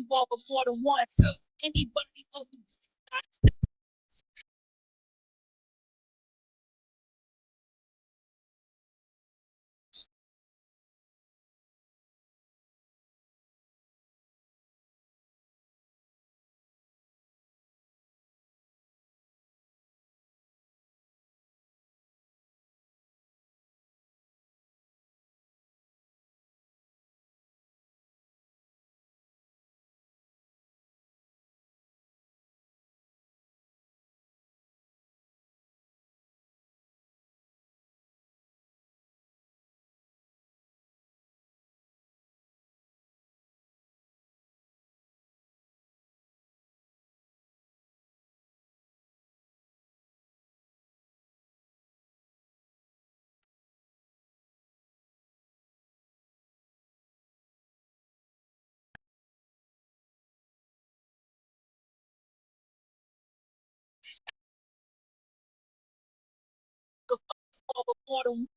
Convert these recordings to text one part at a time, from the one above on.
involved with more than one. So anybody who involved with more than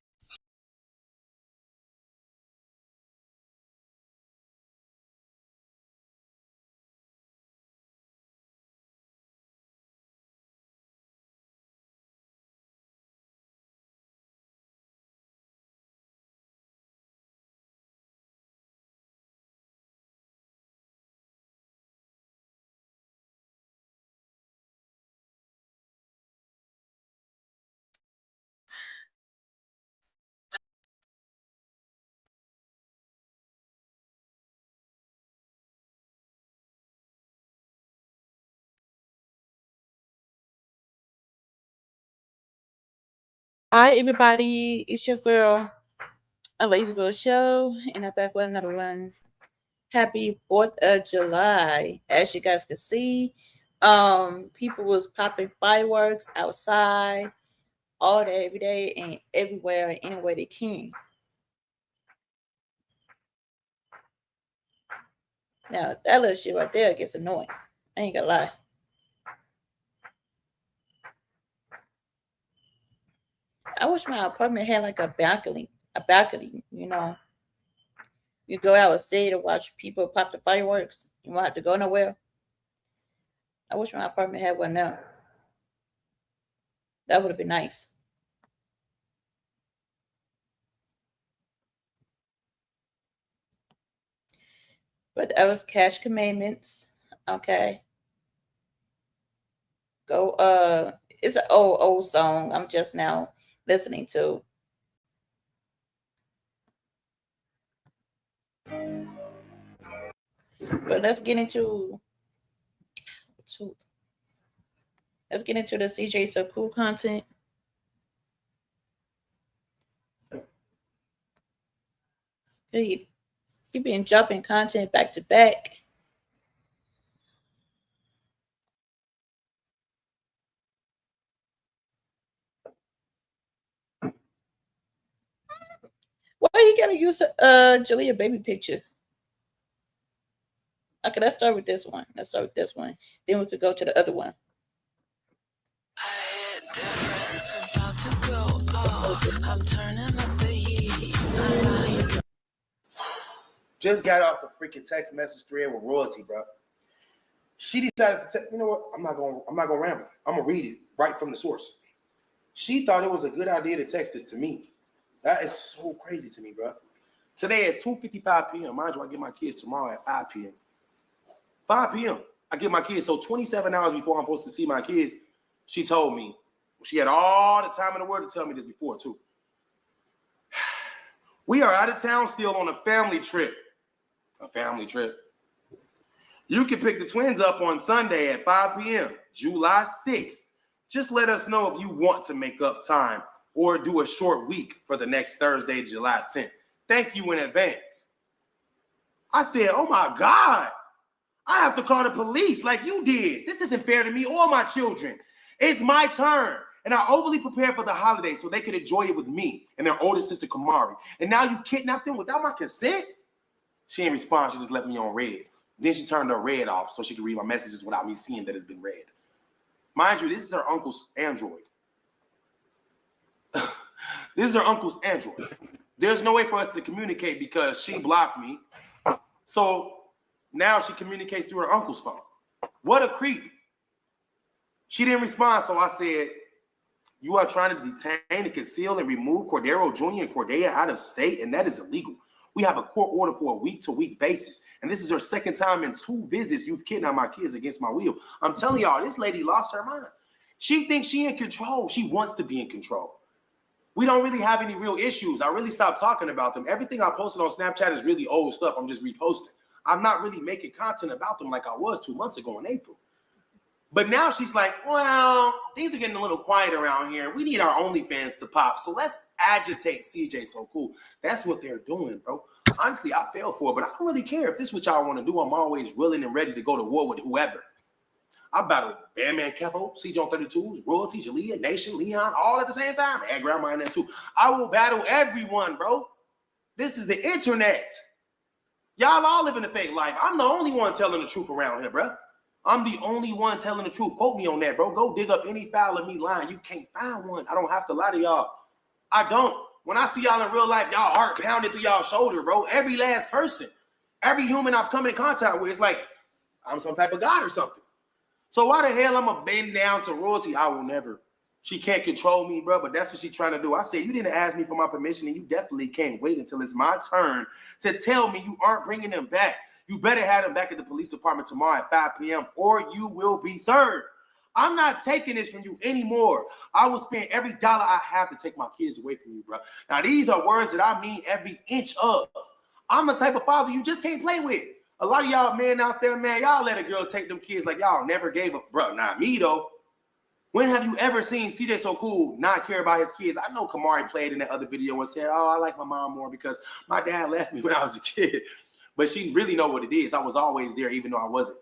Hi everybody, it's your girl, a Lazy Girl Show, and I'm back with another one. Happy 4th of July. As you guys can see, people was popping fireworks outside all day, every day, and everywhere, any way they can. Now, that little shit right there gets annoying. I ain't gonna lie. I wish my apartment had like a balcony, you know. You go out and stay to watch people pop the fireworks. You won't have to go nowhere. I wish my apartment had one now. That would have been nice. But that was Cash Commandments. Okay. Go it's an old song I'm just now listening to. But to let's get into the CJ So Cool content. He been dropping content back to back. Why you gotta use Jalea baby picture? Okay, let's start with this one. Then we could go to the other one. Just got off the freaking text message thread with royalty, bro. She decided to you know what? I'm not gonna ramble. I'm gonna read it right from the source. She thought it was a good idea to text this to me. That is so crazy to me, bro. Today at 2:55 p.m. Mind you, I get my kids tomorrow at 5 p.m. 5 p.m. I get my kids. So 27 hours before I'm supposed to see my kids, she told me. She had all the time in the world to tell me this before, too. We are out of town still on a family trip. A family trip. You can pick the twins up on Sunday at 5 p.m., July 6th. Just let us know if you want to make up time or do a short week for the next Thursday, July 10th. Thank you in advance. I said, oh my God, I have to call the police like you did. This isn't fair to me or my children. It's my turn. And I overly prepared for the holiday so they could enjoy it with me and their older sister, Kamari. And now you kidnapped them without my consent? She didn't respond. She just left me on red. Then she turned her red off so she could read my messages without me seeing that it's been read. Mind you, this is her uncle's Android. This is her uncle's Android. There's no way for us to communicate because she blocked me. So Now she communicates through her uncle's phone. What a creep. She didn't respond, so I said, you are trying to detain and conceal and remove Cordero Jr. and Cordea out of state, and that is illegal. We have a court order for a week-to-week basis, and this is her second time in 2 visits you've kidnapped my kids against my will. I'm telling y'all, this lady lost her mind. She thinks she in control. She wants to be in control. We don't really have any real issues. I really stopped talking about them. Everything I posted on Snapchat is really old stuff. I'm just reposting. I'm not really making content about them like I was 2 months ago in April. But now she's like, well, things are getting a little quiet around here. We need our OnlyFans to pop. So let's agitate CJ So Cool. That's what they're doing, bro. Honestly, I fell for it, but I don't really care. If this is what y'all want to do, I'm always willing and ready to go to war with whoever. I battled Bandman Kevo, CJ on 32s, Royalty, Jalea, Nation, Leon, all at the same time. And Grandma in there too. I will battle everyone, bro. This is the internet. Y'all all living a fake life. I'm the only one telling the truth around here, bro. I'm the only one telling the truth. Quote me on that, bro. Go dig up any file of me lying. You can't find one. I don't have to lie to y'all. I don't. When I see y'all in real life, y'all heart pounded through y'all shoulder, bro. Every last person, every human I've come in contact with, it's like I'm some type of god or something. So why the hell I'm going to bend down to Royalty? I will never. She can't control me, bro, but that's what she's trying to do. I said, you didn't ask me for my permission, and you definitely can't wait until it's my turn to tell me you aren't bringing them back. You better have them back at the police department tomorrow at 5 p.m. or you will be served. I'm not taking this from you anymore. I will spend every dollar I have to take my kids away from you, bro. Now, these are words that I mean every inch of. I'm the type of father you just can't play with. A lot of y'all men out there, man, y'all let a girl take them kids like y'all never gave up. Bro, not me, though. When have you ever seen CJ So Cool not care about his kids? I know Kamari played in that other video and said, oh, I like my mom more because my dad left me when I was a kid. But she really know what it is. I was always there, even though I wasn't.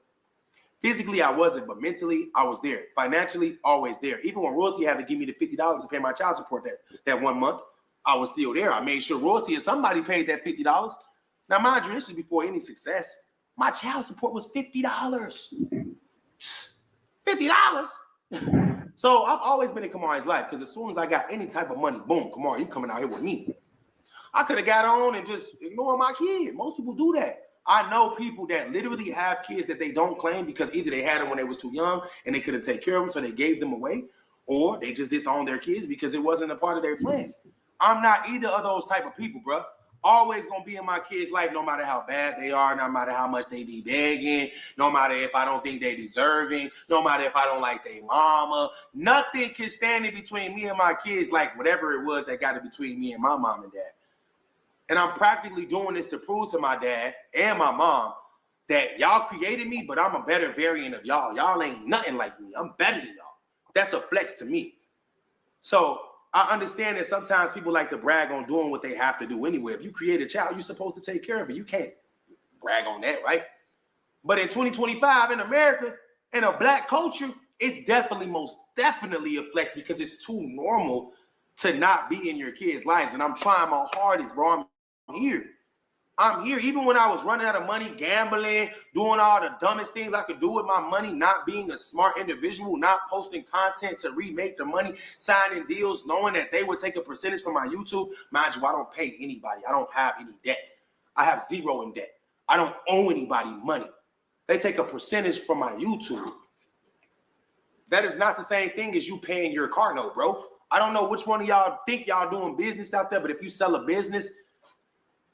Physically, I wasn't, but mentally, I was there. Financially, always there. Even when Royalty had to give me the $50 to pay my child support that 1 month, I was still there. I made sure Royalty and somebody paid that $50. Now, mind you, this was before any success. My child support was $50. $50? So I've always been in Kamari's life because as soon as I got any type of money, boom, Kamari, you coming out here with me. I could have got on and just ignore my kid. Most people do that. I know people that literally have kids that they don't claim because either they had them when they was too young and they couldn't take care of them, so they gave them away, or they just disowned their kids because it wasn't a part of their plan. I'm not either of those type of people, bro. Always gonna be in my kids' life, no matter how bad they are, no matter how much they be begging, no matter if I don't think they deserving, no matter if I don't like their mama. Nothing can stand in between me and my kids like whatever it was that got in between me and my mom and dad. And I'm practically doing this to prove to my dad and my mom that y'all created me, but I'm a better variant of y'all. Y'all ain't nothing like me. I'm better than y'all. That's a flex to me. So I understand that sometimes people like to brag on doing what they have to do anyway. If you create a child, you're supposed to take care of it. You can't brag on that, right? But in 2025 in America, in a black culture, it's most definitely a flex because it's too normal to not be in your kids' lives. And I'm trying my hardest, bro. I'm here. Even when I was running out of money, gambling, doing all the dumbest things I could do with my money, not being a smart individual, not posting content to remake the money, signing deals, knowing that they would take a percentage from my YouTube. Mind you, I don't pay anybody. I don't have any debt. I have zero in debt. I don't owe anybody money. They take a percentage from my YouTube. That is not the same thing as you paying your car note, bro. I don't know which one of y'all think y'all doing business out there, but if you sell a business,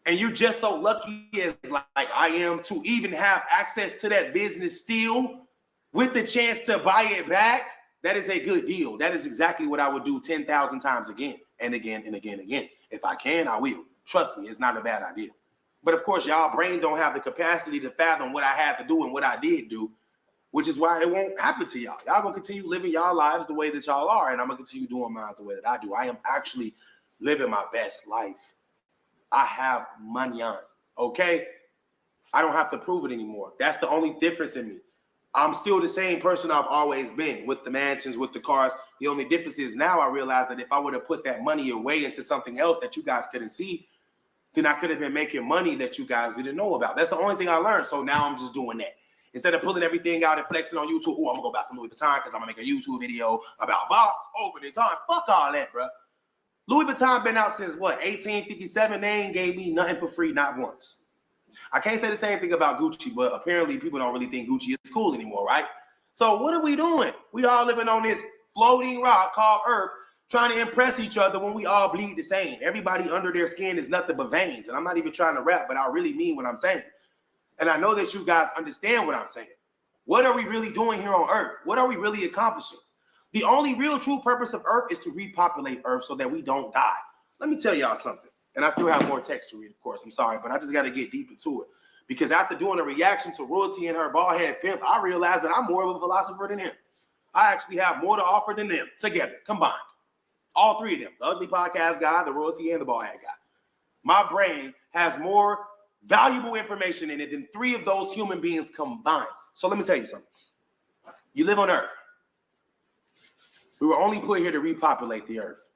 and you're just so lucky as like I am to even have access to that business still with the chance to buy it back, that is a good deal. That is exactly what I would do 10,000 times again and again and again and again. If I can, I will. Trust me, it's not a bad idea. But of course, y'all brain don't have the capacity to fathom what I had to do and what I did do, which is why it won't happen to y'all. Y'all gonna continue living y'all lives the way that y'all are, and I'm gonna continue doing mine the way that I do. I am actually living my best life. I have money on, okay? I don't have to prove it anymore. That's the only difference in me. I'm still the same person I've always been with the mansions, with the cars. The only difference is now I realize that if I would have put that money away into something else that you guys couldn't see, then I could have been making money that you guys didn't know about. That's the only thing I learned. So now I'm just doing that. Instead of pulling everything out and flexing on YouTube, oh, I'm gonna go buy some Louis Vuitton because I'm gonna make a YouTube video about box over the time. Fuck all that, bro. Louis Vuitton been out since what, 1857? They ain't gave me nothing for free, not once. I can't say the same thing about Gucci, but apparently people don't really think Gucci is cool anymore, right? So what are we doing? We all living on this floating rock called Earth, trying to impress each other when we all bleed the same. Everybody under their skin is nothing but veins. And I'm not even trying to rap, but I really mean what I'm saying. And I know that you guys understand what I'm saying. What are we really doing here on Earth? What are we really accomplishing? The only real true purpose of Earth is to repopulate Earth so that we don't die. Let me tell y'all something. And I still have more text to read, of course. I'm sorry, but I just got to get deep into it. Because after doing a reaction to Royalty and her bald head pimp, I realized that I'm more of a philosopher than him. I actually have more to offer than them together, combined. All three of them, the Ugly Podcast guy, the Royalty, and the bald head guy. My brain has more valuable information in it than three of those human beings combined. So let me tell you something. You live on Earth. We were only put here to repopulate the Earth.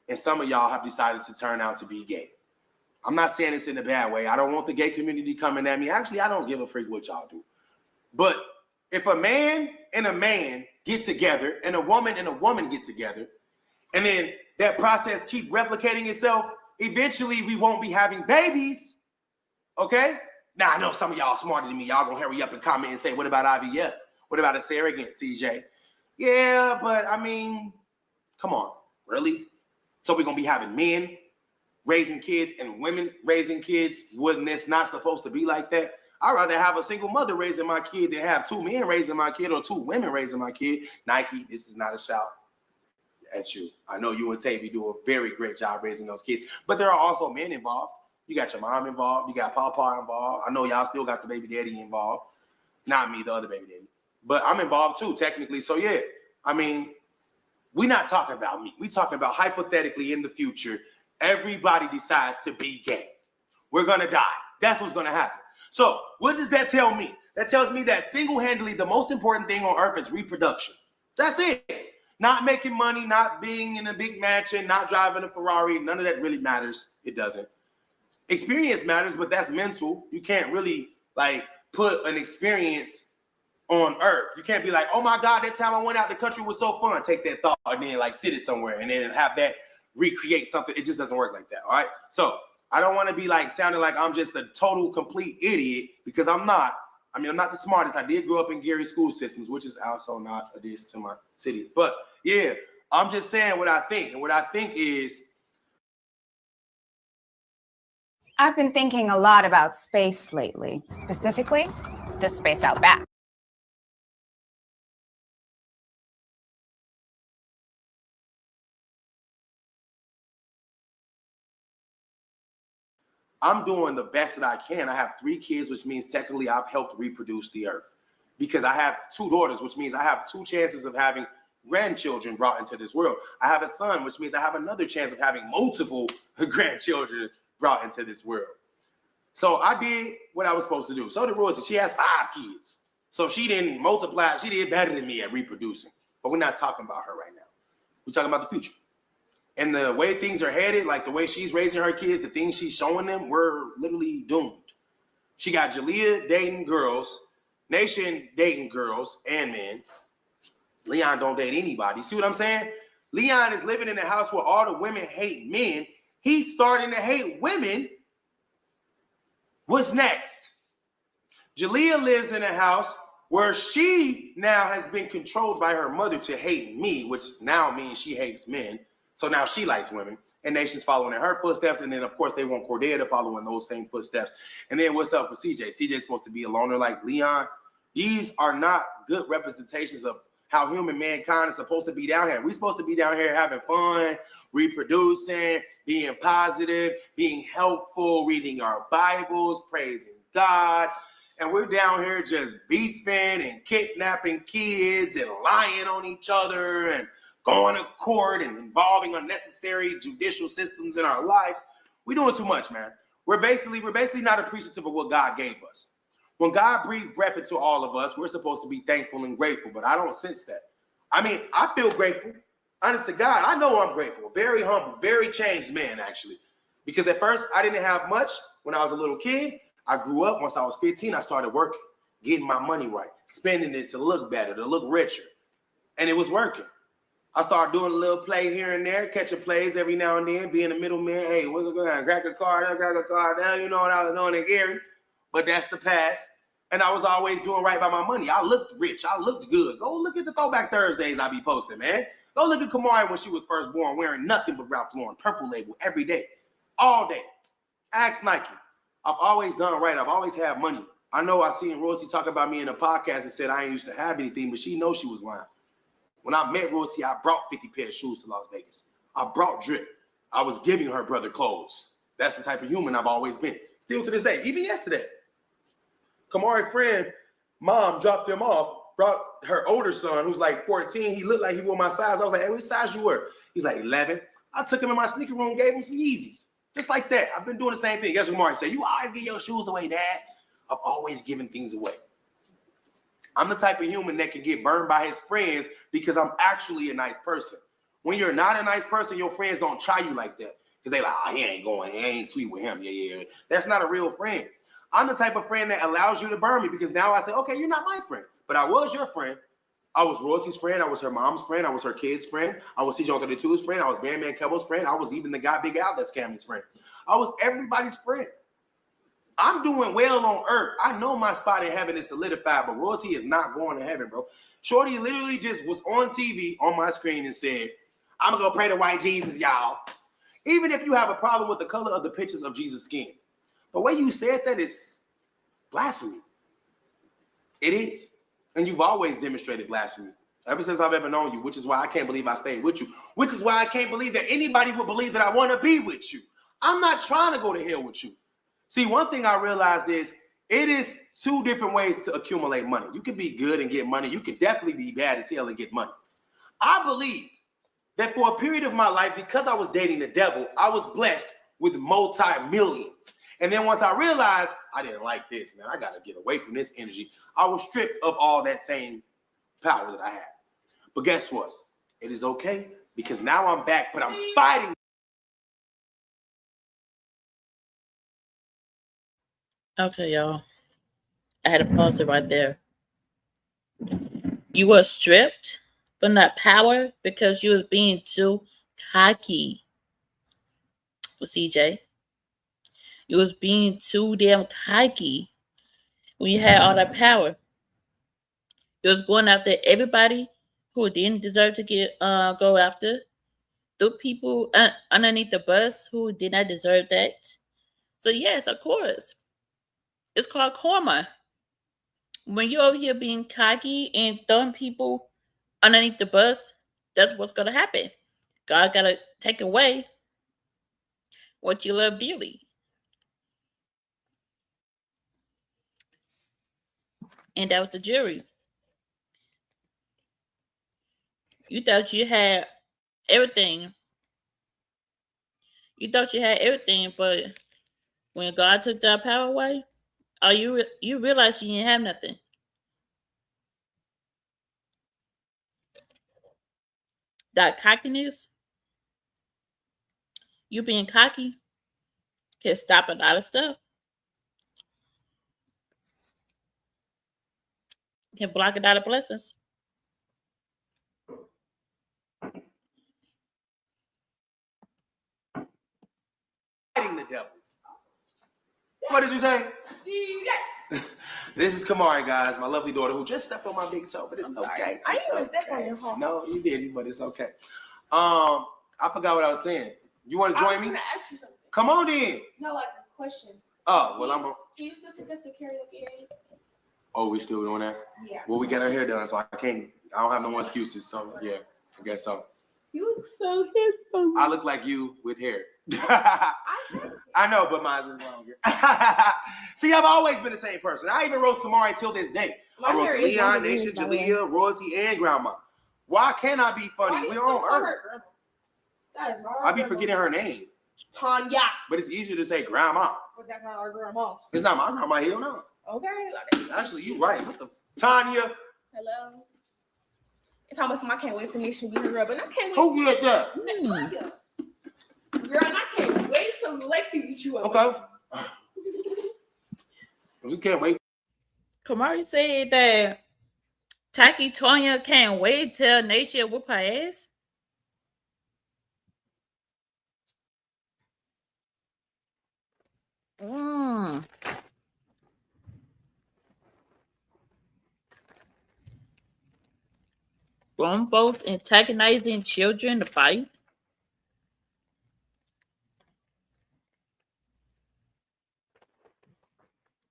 And some of y'all have decided to turn out to be gay. I'm not saying this in a bad way. I don't want the gay community coming at me. Actually, I don't give a freak what y'all do. But if a man and a man get together and a woman get together, and then that process keep replicating itself, eventually we won't be having babies. Okay? Now, I know some of y'all smarter than me. Y'all gonna hurry up and comment and say, what about IVF? What about a surrogate, TJ? Yeah, but I mean, come on, really? So we're gonna be having men raising kids and women raising kids? Wouldn't this not supposed to be like that? I'd rather have a single mother raising my kid than have two men raising my kid or two women raising my kid. Nike, this is not a shout at you. I know you and Tavy do a very great job raising those kids, but there are also men involved. You got your mom involved. You got Papa involved. I know y'all still got the baby daddy involved. Not me, the other baby daddy. But I'm involved too, technically. So yeah, I mean, we're not talking about me. We're talking about hypothetically in the future, everybody decides to be gay. We're going to die. That's what's going to happen. So what does that tell me? That tells me that single-handedly, the most important thing on earth is reproduction. That's it. Not making money, not being in a big mansion, not driving a Ferrari. None of that really matters. It doesn't. Experience matters, but that's mental. You can't really like put an experience on earth. You can't be like, oh my God, that time I went out the country was so fun. Take that thought and then like sit it somewhere and then have that recreate something. It just doesn't work like that. All right. So I don't want to be like sounding like I'm just a total complete idiot because I'm not. I mean, I'm not the smartest. I did grow up in Gary school systems, which is also not a diss to my city. But yeah, I'm just saying what I think. And what I think is, I've been thinking a lot about space lately, specifically the space out back. I'm doing the best that I can. I have 3 kids, which means technically I've helped reproduce the earth because I have 2 daughters, which means I have 2 chances of having grandchildren brought into this world. I have a son, which means I have another chance of having multiple grandchildren brought into this world. So I did what I was supposed to do. So did Royalty. She has 5 kids. So she didn't multiply. She did better than me at reproducing. But we're not talking about her right now. We're talking about the future. And the way things are headed, like the way she's raising her kids, the things she's showing them, we're literally doomed. She got Jalea dating girls, Nation dating girls and men. Leon don't date anybody. See what I'm saying? Leon is living in a house where all the women hate men. He's starting to hate women. What's next? Jalea lives in a house where she now has been controlled by her mother to hate me, which now means she hates men. So now she likes women, and Nation's following in her footsteps. And then, of course, they want Cordelia to follow in those same footsteps. And then what's up with CJ? CJ's supposed to be a loner like Leon. These are not good representations of how human mankind is supposed to be down here. We're supposed to be down here having fun, reproducing, being positive, being helpful, reading our Bibles, praising God. And we're down here just beefing and kidnapping kids and lying on each other and going to court and involving unnecessary judicial systems in our lives. We're doing too much, man. We're basically not appreciative of what God gave us. When God breathed breath into all of us, we're supposed to be thankful and grateful, but I don't sense that. I mean, I feel grateful. Honest to God, I know I'm grateful. Very humble, very changed man, actually. Because at first, I didn't have much when I was a little kid. I grew up. Once I was 15, I started working, getting my money right, spending it to look better, to look richer. And it was working. I started doing a little play here and there, catching plays every now and then, being a middleman. Hey, what's going on? Crack a card, you know what I was doing at Gary. but that's the past. And I was always doing right by my money. I looked rich. I looked good. Go look at the Throwback Thursdays I be posting, man. Go look at Kamari when she was first born, wearing nothing but Ralph Lauren Purple Label every day, all day. Ask Nike. I've always done right. I've always had money. I know I seen Royalty talk about me in a podcast and said I ain't used to have anything, but she knows she was lying. When I met Royalty, I brought 50 pair of shoes to Las Vegas. I brought drip. I was giving her brother clothes. That's the type of human I've always been. Still to this day, even yesterday. Kamari's friend, mom dropped him off, brought her older son, who's like 14. He looked like he wore my size. I was like, hey, what size you were? He's like 11. I took him in my sneaker room, gave him some Yeezys. Just like that. I've been doing the same thing. Guess what Kamari said? You always give your shoes away, Dad. I've always given things away. I'm the type of human that can get burned by his friends because I'm actually a nice person. When you're not a nice person, your friends don't try you like that. Because they like, oh, he ain't going. He ain't sweet with him. Yeah. That's not a real friend. I'm the type of friend that allows you to burn me because now I say, okay, you're not my friend. But I was your friend. I was Royalty's friend. I was her mom's friend. I was her kid's friend. I was CJ 32's friend. I was Bandman Kebble's friend. I was even the guy Big Al that's Cammy's friend. I was everybody's friend. I'm doing well on earth. I know my spot in heaven is solidified, but Royalty is not going to heaven, bro. Shorty literally just was on TV on my screen and said, I'm going to go pray to white Jesus, y'all. Even if you have a problem with the color of the pictures of Jesus' skin, the way you said that is blasphemy. It is. And you've always demonstrated blasphemy ever since I've ever known you, which is why I can't believe I stayed with you, which is why I can't believe that anybody would believe that I want to be with you. I'm not trying to go to hell with you. See, one thing I realized is it is two different ways to accumulate money. You can be good and get money. You can definitely be bad as hell and get money. I believe that for a period of my life, because I was dating the devil, I was blessed with multi-millions. And then once I realized I didn't like this, man, I got to get away from this energy, I was stripped of all that same power that I had. But guess what? It is okay because now I'm back, but I'm fighting. Okay, y'all. I had to pause it right there. You were stripped from that power because you was being too cocky with CJ. You was being too damn cocky when you had all that power. You was going after everybody who didn't deserve to go after. The people underneath the bus who did not deserve that. So yes, of course. It's called karma. When you're over here being cocky and throwing people underneath the bus, that's what's going to happen. God got to take away what you love dearly. And that was the jury. You thought you had everything. You thought you had everything, but when God took that power away, you realized you didn't have nothing. That cockiness, you being cocky, can stop a lot of stuff. Can block a lot of blessings. Fighting the devil. What did you say? This is Kamari, guys, my lovely daughter who just stepped on my big toe, but it's okay. I didn't even step on your home. No, you didn't, but it's okay. I forgot what I was saying. You want to join me? I was going to ask you something. Come on in. No, like a question. Oh, well, I'm on. Can you still take us to karaoke area? Oh, we still doing that? Yeah. Well, we got our hair done, so I don't have no more excuses. So, yeah, I guess so. You look so handsome. I look like you with hair. I know, but mine is longer. See, I've always been the same person. I even roast Kamari till this day. I roast Leon, Nation, Jalea, Royalty, and Grandma. Why can't I be funny? We're on Earth. That is not I be forgetting her name. Tanya. But it's easier to say Grandma. But that's not our grandma. It's not my grandma. Hell no. Okay. Actually, you're right. What the Tanya? Hello. It's almost I can't wait to Nation be her girl, but I can't wait. Who get that? Tanya. Girl, and I can't wait till Lexi beat you up. Okay. We can't wait. Kamari said that Taki Tonya can't wait till Nation whoop her ass. Grown folks antagonizing children to fight.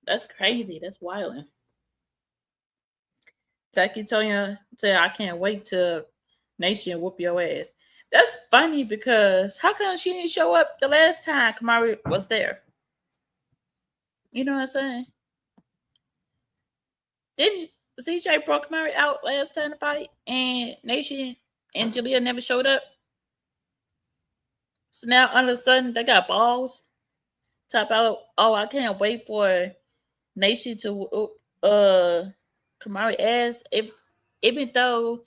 That's crazy. That's wild. Taki Toya said, I can't wait to Nation whoop your ass. That's funny because how come she didn't show up the last time Kamari was there? You know what I'm saying? Didn't CJ broke Kamari out last time to fight and Nation and Jalea never showed up? So now all of a sudden they got balls. Top out, oh, I can't wait for Nation to Kamari ass. Even though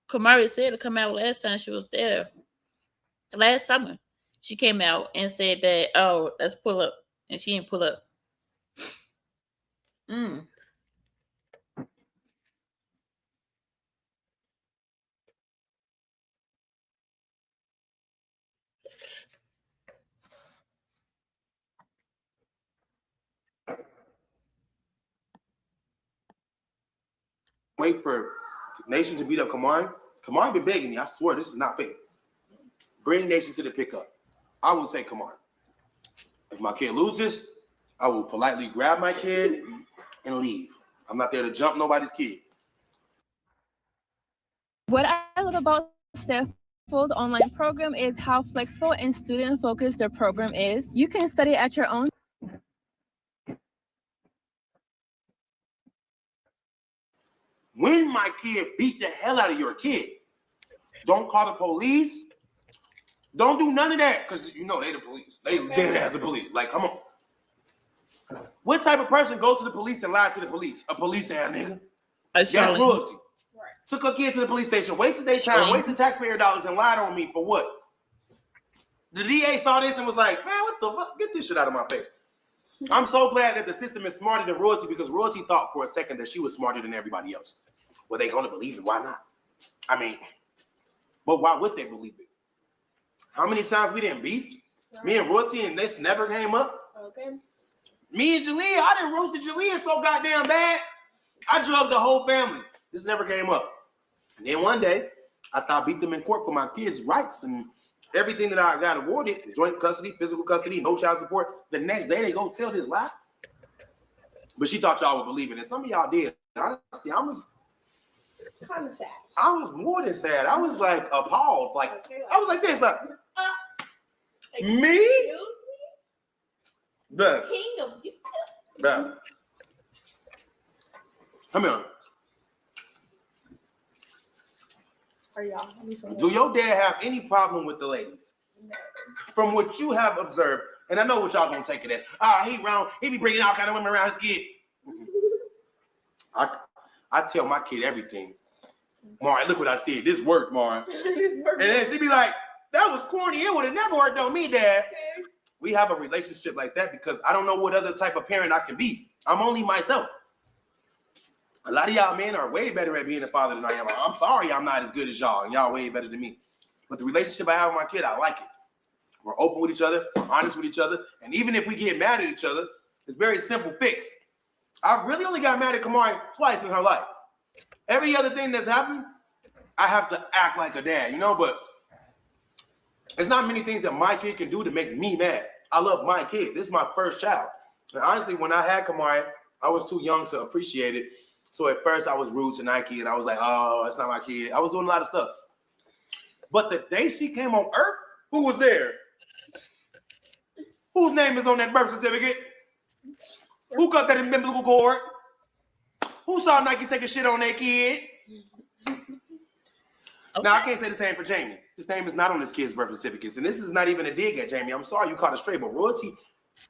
Kamari said to come out last time she was there, last summer, she came out and said that, oh, let's pull up. And she didn't pull up. Wait for Nation to beat up Kamari. Kamari been begging me. I swear this is not fake. Bring Nation to the pickup. I will take Kamari. If my kid loses, I will politely grab my kid and leave. I'm not there to jump nobody's kid. What I love about Stiffel's online program is how flexible and student-focused their program is. You can study at your own. When my kid beat the hell out of your kid, don't call the police. Don't do none of that because you know they the police. They dead as the police. Like, come on. What type of person goes to the police and lied to the police? A police ass nigga. That's bullshit. Right. Took a kid to the police station, wasted their time, wasted taxpayer dollars, and lied on me for what? The DA saw this and was like, man, what the fuck? Get this shit out of my face. I'm so glad that the system is smarter than Royalty because Royalty thought for a second that she was smarter than everybody else. Well, they gonna believe it. Why not? I mean, but why would they believe it? How many times we didn't beef? Right. Me and Royalty and this never came up. Okay. Me and Jalea, I done roasted Jalea so goddamn bad. I drugged the whole family. This never came up. And then one day, after I beat them in court for my kids' rights and everything that I got awarded, joint custody, physical custody, no child support, the next day they go tell this lie. But she thought y'all would believe it. And some of y'all did. Honestly, I was kind of sad. I was more than sad. I was like appalled. Like, I was like this, like, me? The king of YouTube. Bruh. Come here. Do your dad have any problem with the ladies? No. From what you have observed, and I know what y'all gonna take it as. He be bringing all kind of women around his kid. I tell my kid everything. Mari, look what I said. This worked, Mari. And then she be like, that was corny. It would have never worked on me, Dad. Okay. We have a relationship like that because I don't know what other type of parent I can be. I'm only myself. A lot of y'all men are way better at being a father than I am. I'm sorry I'm not as good as y'all, and y'all way better than me. But the relationship I have with my kid, I like it. We're open with each other. We're honest with each other. And even if we get mad at each other, it's very simple fix. I really only got mad at Kamari twice in her life. Every other thing that's happened, I have to act like a dad, you know? But there's not many things that my kid can do to make me mad. I love my kid. This is my first child. And honestly, when I had Kamari, I was too young to appreciate it. So at first I was rude to Nike and I was like, oh, that's not my kid. I was doing a lot of stuff. But the day she came on earth, who was there? Whose name is on that birth certificate? Who cut that umbilical cord? Who saw Nike take a shit on their kid? Okay. Now, I can't say the same for Jamie. His name is not on his kid's birth certificates. And this is not even a dig at Jamie. I'm sorry you caught it straight, but Royalty,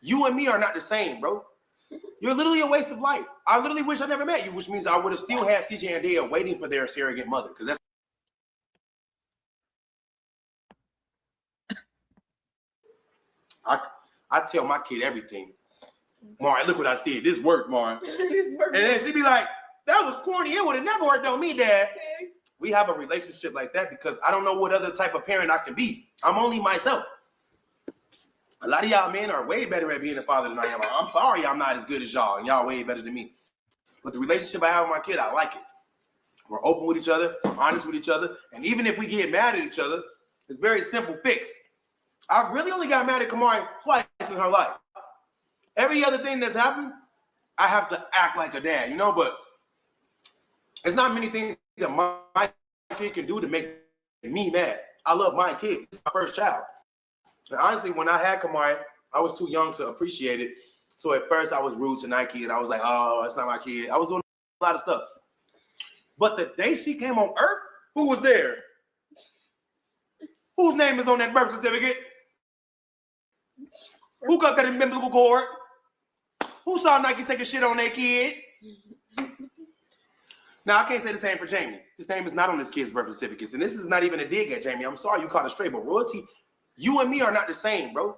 you and me are not the same, bro. You're literally a waste of life. I literally wish I never met you, which means I would have still had CJ and Dea waiting for their surrogate mother. Because that's I tell my kid everything. Mari, look what I said. This worked, Mari. And then she be like, that was corny. It would have never worked on me, Dad. Okay. We have a relationship like that because I don't know what other type of parent I can be. I'm only myself. A lot of y'all men are way better at being a father than I am. I'm sorry I'm not as good as y'all, and y'all way better than me. But the relationship I have with my kid, I like it. We're open with each other. We're honest with each other. And even if we get mad at each other, it's very simple fix. I really only got mad at Kamari twice in her life. Every other thing that's happened, I have to act like a dad, you know, but it's not many things that my kid can do to make me mad. I love my kid. It's my first child. And honestly, when I had Kamari, I was too young to appreciate it. So at first I was rude to Nike and I was like, oh, it's not my kid. I was doing a lot of stuff. But the day she came on earth, who was there? Whose name is on that birth certificate? Who got that umbilical cord? Who saw Nike take a shit on their kid? Now, I can't say the same for Jamie. His name is not on this kid's birth certificates. And this is not even a dig at Jamie. I'm sorry you caught it straight, but Royalty, you and me are not the same, bro.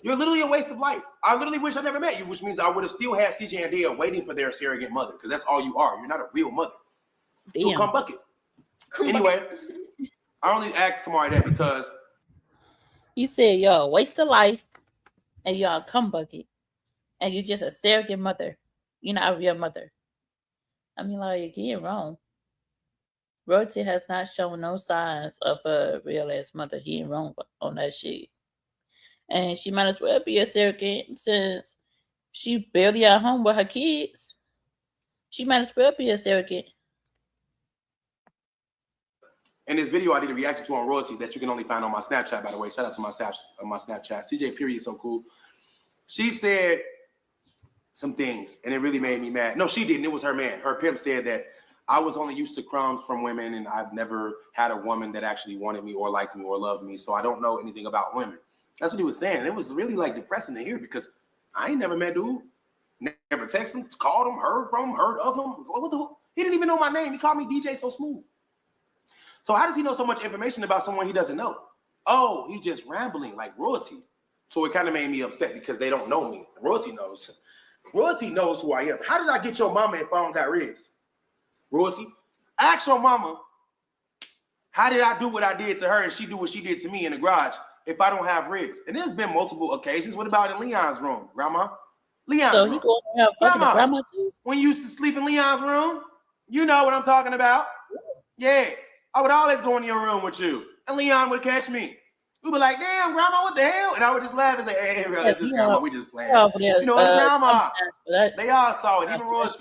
You're literally a waste of life. I literally wish I never met you, which means I would have still had CJ and Dia waiting for their surrogate mother, because that's all you are. You're not a real mother. You'll come bucket. Anyway, I only asked Kamari that because You said you're a waste of life and you're a cum bucket and you're just a surrogate mother. You're not a real mother. I mean, like, you're getting wrong. Royalty has not shown no signs of a real ass mother. He ain't wrong on that shit. And she might as well be a surrogate since she barely at home with her kids. She might as well be a surrogate. in this video I did a reaction to on Royalty that you can only find on my Snapchat, by the way. Shout out to my Snapchat. CJ Period is so cool. She said some things, and it really made me mad. No, she didn't. It was her man. Her pimp said that I was only used to crumbs from women, and I've never had a woman that actually wanted me or liked me or loved me, so I don't know anything about women. That's what he was saying. It was really like depressing to hear because I ain't never met dude. Never texted him, called him, heard from him, heard of him. What the? He didn't even know my name. He called me DJ So Smooth. So how does he know so much information about someone he doesn't know? Oh, he's just rambling like Royalty. So it kind of made me upset because they don't know me. Royalty knows. Royalty knows who I am. How did I get your mama if I don't got Riz? Royalty, ask your mama, how did I do what I did to her and she do what she did to me in the garage if I don't have Riz? And there's been multiple occasions. What about in Leon's room, Grandma? Leon's room. You going around fucking the grandma too? When you used to sleep in Leon's room, you know what I'm talking about. Yeah, I would always go in your room with you, and Leon would catch me. We'd be like, "Damn, Grandma, what the hell?" And I would just laugh and say, "Hey, bro, it's just Grandma. We just playing." You know, Grandma. They all saw it. Even Royce.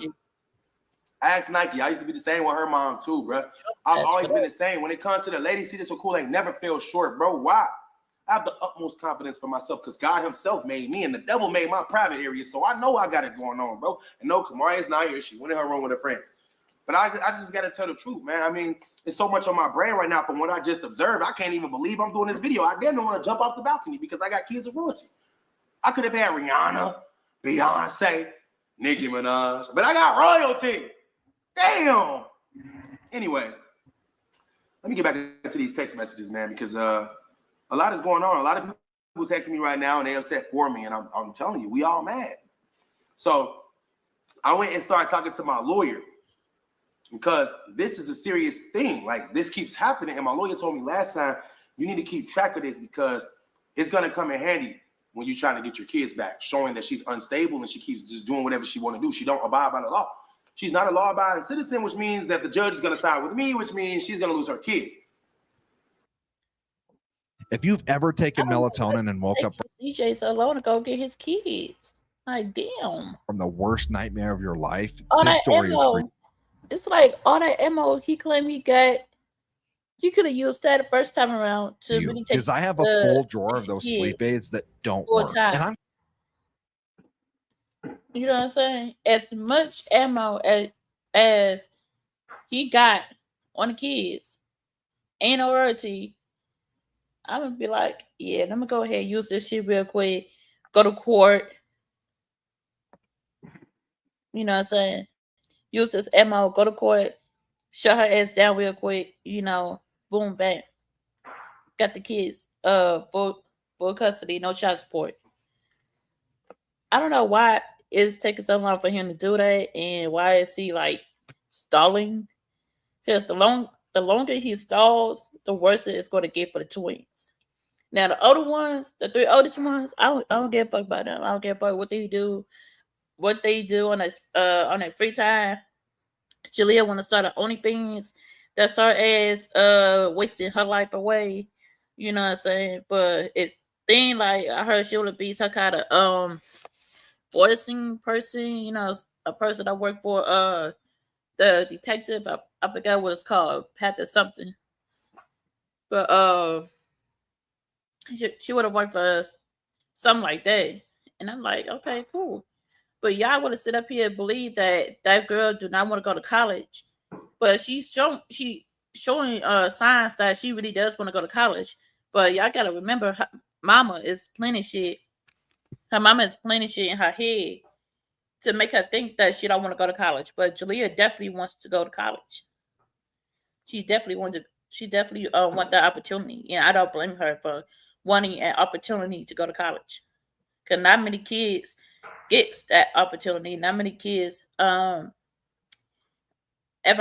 I asked Nike. I used to be the same with her mom too, bro. I've always been the same. When it comes to the ladies, see this so cool. They never feel short, bro. Why? I have the utmost confidence for myself because God himself made me and the devil made my private area. So I know I got it going on, bro. And no, Kamari is not here. She went in her room with her friends. But I just got to tell the truth, man. I mean, it's so much on my brain right now from what I just observed. I can't even believe I'm doing this video. I damn don't want to jump off the balcony because I got kids of Royalty. I could have had Rihanna, Beyonce, Nicki Minaj, but I got Royalty. Damn. Anyway, let me get back into these text messages, man, because a lot is going on. A lot of people texting me right now and they upset for me, and I'm telling you, we all mad. So I went and started talking to my lawyer because this is a serious thing. Like, this keeps happening, and my lawyer told me last time, you need to keep track of this because it's going to come in handy when you're trying to get your kids back, showing that she's unstable and she keeps just doing whatever she want to do. She don't abide by the law. She's not a law-abiding citizen, which means that the judge is going to side with me, which means she's going to lose her kids. If you've ever taken melatonin and woke up DJ's alone to go get his kids. Like, damn. from the worst nightmare of your life, All this that story is ammo. free. It's like all that ammo he claimed he got. You could have used that the first time around to really take. Because I have a full drawer of those kids sleep aids that don't full work. time. And I'm You know what I'm saying? As much ammo as he got on the kids, ain't no Royalty. I'm gonna be like, yeah, I'm gonna go ahead and use this shit real quick. Go to court. You know what I'm saying? Use this ammo, go to court, shut her ass down real quick, you know, boom, bang. Got the kids full custody, no child support. I don't know why it's taking so long for him to do that and why is he like stalling? Because the longer he stalls, the worse it's going to get for the twins. Now the older ones, the three oldest ones, I don't give a fuck about them. I don't give a fuck what they do on their free time. Jalea want to start her OnlyFans. That's her ass wasting her life away. You know what I'm saying? But it then like I heard she would be some kind of voicing person, you know, a person that worked for the detective. I forgot what it's called, Pat or something. But she would have worked for something like that. And I'm like, okay, cool. But y'all want to sit up here and believe that that girl do not want to go to college, but she's showing signs that she really does want to go to college. But y'all gotta remember, her mama is planning shit. Her mama is planning shit in her head to make her think that she don't want to go to college. But Jalea definitely wants to go to college. She definitely wanted. She definitely want that opportunity, and I don't blame her for wanting an opportunity to go to college. Cause not many kids gets that opportunity. Not many kids ever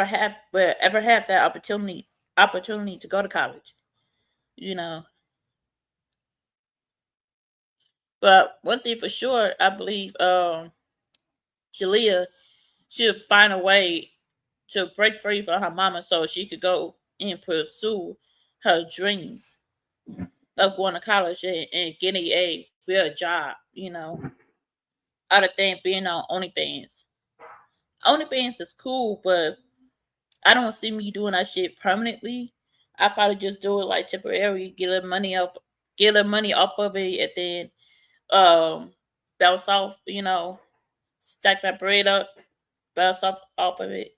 have that opportunity to go to college. You know. But one thing for sure, I believe Jalea should find a way to break free from her mama so she could go and pursue her dreams of going to college and getting a real job, you know, other than being on OnlyFans. OnlyFans is cool, but I don't see me doing that shit permanently. I probably just do it like temporary, get a money off of it, and then bounce off, you know, stack that bread up, bounce off of it.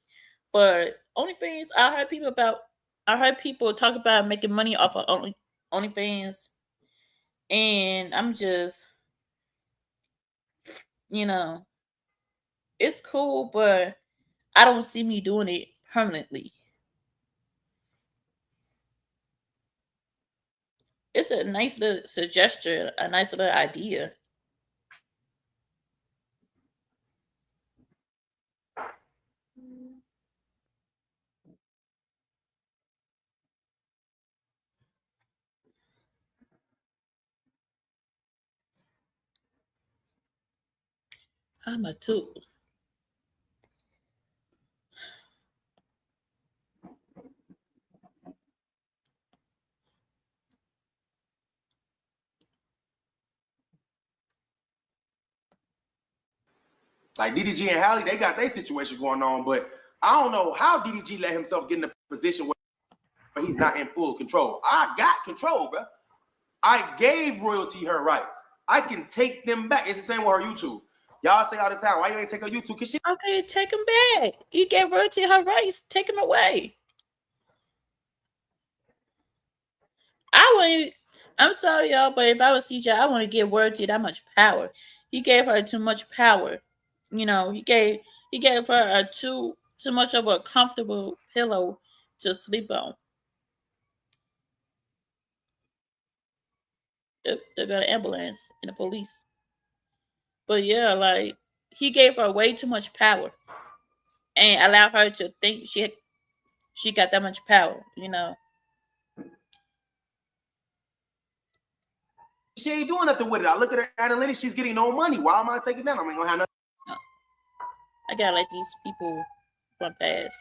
But OnlyFans, I heard people talk about making money off of OnlyFans, and I'm just, you know, it's cool, but I don't see me doing it permanently. It's a nice little suggestion, a nice little idea. I'm a tool. Like DDG and Halle, they got their situation going on, but I don't know how DDG let himself get in a position where he's not in full control. I got control, bro. I gave Royalty her rights. I can take them back. It's the same with her YouTube. Y'all say all the time, why you ain't take her YouTube? Cause she Okay, take him back. You gave Royalty her rights. Take him away. I'm sorry, y'all, but if I was CJ, I want to give Royalty that much power. He gave her too much power. You know, he gave her too much of a comfortable pillow to sleep on. They got an ambulance and the police. But yeah, like he gave her way too much power and allowed her to think she got that much power, you know. She ain't doing nothing with it. I look at her analytics, she's getting no money. Why am I taking that? I ain't gonna have nothing. No. I gotta let these people run past.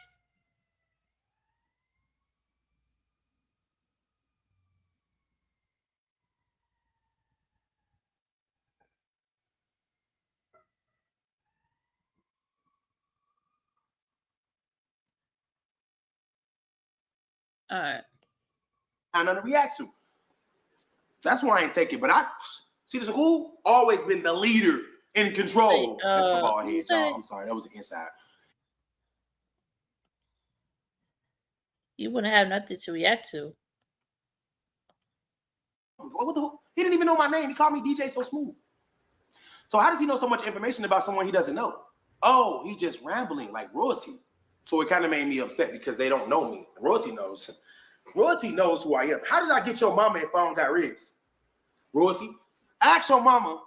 All right. I have nothing to react to. That's why I ain't take it. But I see the school always been the leader in control. That's the ball head, y'all. I'm sorry, that was the inside. You wouldn't have nothing to react to. What the? He didn't even know my name. He called me DJ So Smooth. So how does he know so much information about someone he doesn't know? Oh, he's just rambling like Royalty. So it kind of made me upset because they don't know me. Royalty knows. Royalty knows who I am. How did I get your mama if I don't got Riz? Royalty, ask your mama,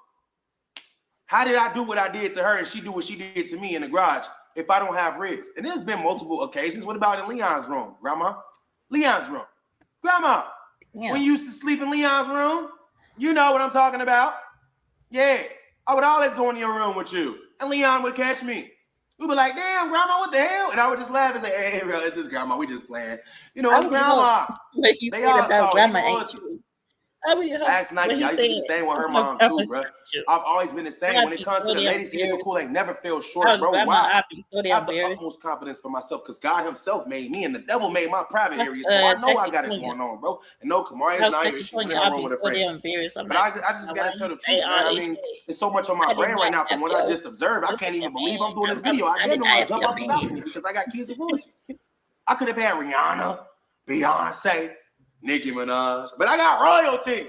how did I do what I did to her and she do what she did to me in the garage if I don't have Riz? And there's been multiple occasions. What about in Leon's room, Grandma? Leon's room. Grandma, Yeah. when you used to sleep in Leon's room, you know what I'm talking about. Yeah, I would always go in your room with you. And Leon would catch me. We be like, damn, grandma, what the hell? And I would just laugh and say, hey, bro, it's just grandma. We just playing. You know, I it's would grandma. hope like you They said all about saw grandma it. ain't true. I would hope Ask Nike. I used to be the same with her mom too, bro. I've always been the same. When it comes to the ladies, she's so cool. Ain't never feel short, bro. Why? I'd be so I damn have the embarrassed. utmost confidence for myself because God Himself made me and the devil made my private area. So I know I got it going on, bro. And no, Kamari's not here. She's in the room with her friends. But I just got to tell the truth, man. I mean, there's so much on my brain right now from what I just observed. I can't even believe I'm doing this video. I didn't want to jump off the balcony because I got kids of royalty. I could have had Rihanna, Beyonce, Nicki Minaj, but I got royalty.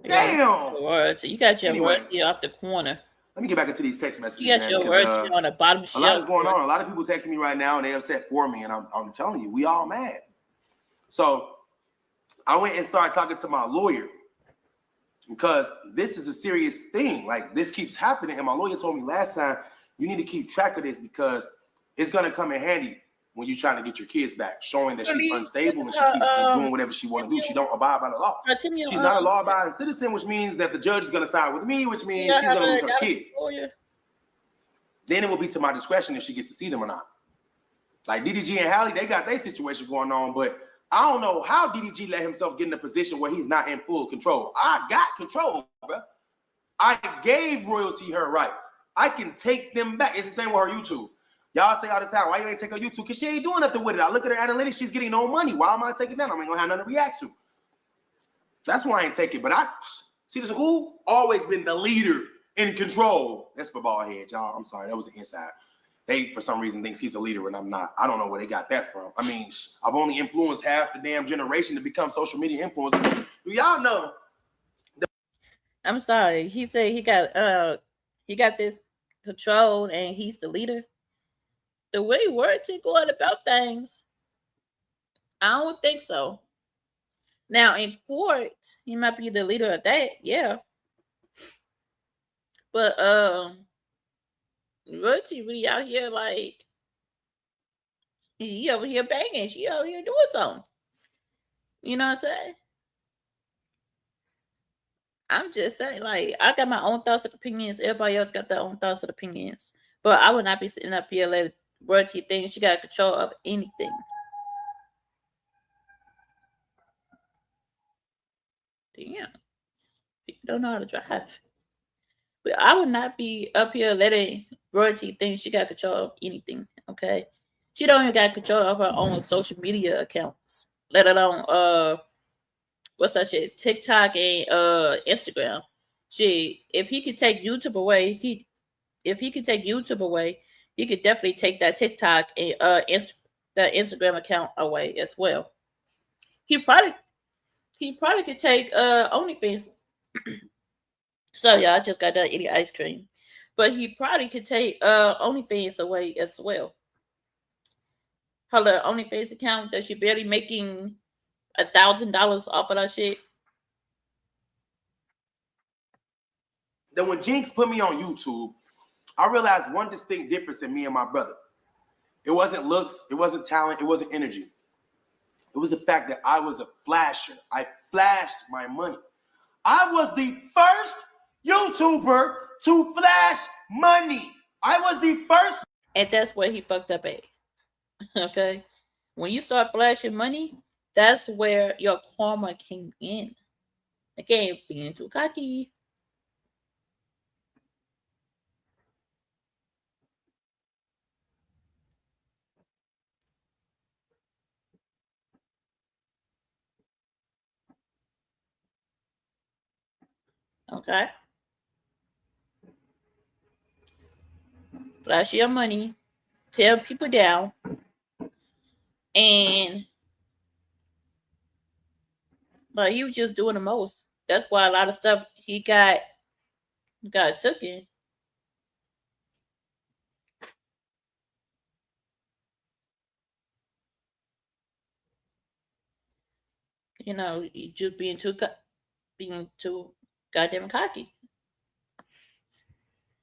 Damn. Royalty. You got your royalty off the corner. Let me get back into these text messages. You got your royalty on the bottom shelf. A lot is going on. A lot of people texting me right now and they upset for me. And I'm telling you, we all mad. So I went and started talking to my lawyer because this is a serious thing. Like this keeps happening. And my lawyer told me last time, you need to keep track of this because it's going to come in handy when you're trying to get your kids back, showing that she's unstable and she keeps just doing whatever she want to do. She don't abide by the law. She's not a law-abiding citizen, which means that the judge is going to side with me, which means she's going to lose her kids. Then it will be to my discretion if she gets to see them or not. Like DDG and Hallie, they got their situation going on, but I don't know how DDG let himself get in a position where he's not in full control. I got control, bro. I gave royalty her rights. I can take them back. It's the same with her YouTube. Y'all say all the time, why you ain't take her YouTube? Because she ain't doing nothing with it. I look at her analytics, she's getting no money. Why am I taking that? I ain't gonna have nothing to react to. That's why I ain't take it. But I see the school always been the leader in control. That's for bald head, y'all. I'm sorry, that was an inside. They, for some reason, thinks he's a leader and I'm not. I don't know where they got that from. I mean, I've only influenced half the damn generation to become social media influencers. Do y'all know? I'm sorry. He said he got this control and he's the leader. The way royalty going about things, I don't think so. Now in court, he might be the leader of that, yeah. But royalty really out here like he over here banging, she over here doing something. You know what I'm saying? I'm just saying, like, I got my own thoughts and opinions. Everybody else got their own thoughts and opinions. But I would not be sitting up here letting royalty think she got control of anything. Damn. People don't know how to drive. But I would not be up here letting royalty think she got control of anything, okay? She don't even got control of her own social media accounts, let alone what's that shit? TikTok and Instagram. If he could take YouTube away, he could definitely take that TikTok and that Instagram account away as well. He probably could take OnlyFans. So yeah, I just got done eating ice cream. But he probably could take OnlyFans away as well. Her OnlyFans account that she barely making $1,000 off of that shit. Then when Jinx put me on YouTube, I realized one distinct difference in me and my brother. It wasn't looks, it wasn't talent, it wasn't energy. It was the fact that I was a flasher. I flashed my money. I was the first YouTuber to flash money. I was the first. And that's where he fucked up at. Okay? When you start flashing money, that's where your karma came in. Again, being too cocky. Okay? Flash your money. Tear people down. And but he was just doing the most. That's why a lot of stuff he got took in. You know, he just being too goddamn cocky.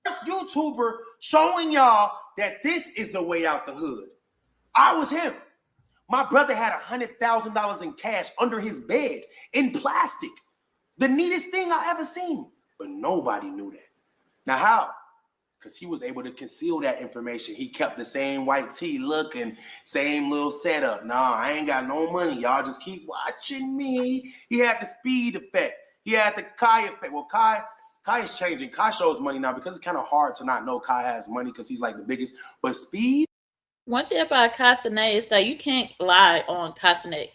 First YouTuber showing y'all that this is the way out the hood. I was him. My brother had $100,000 in cash under his bed in plastic. The neatest thing I ever seen. But nobody knew that. Now how? because he was able to conceal that information. He kept the same white tee looking, same little setup. Nah, I ain't got no money. Y'all just keep watching me. He had the Speed effect. He had the Kai effect. Well, Kai is changing. Kai shows money now because it's kind of hard to not know Kai has money because he's like the biggest. But Speed. One thing about Castanet is that you can't lie on Castanet.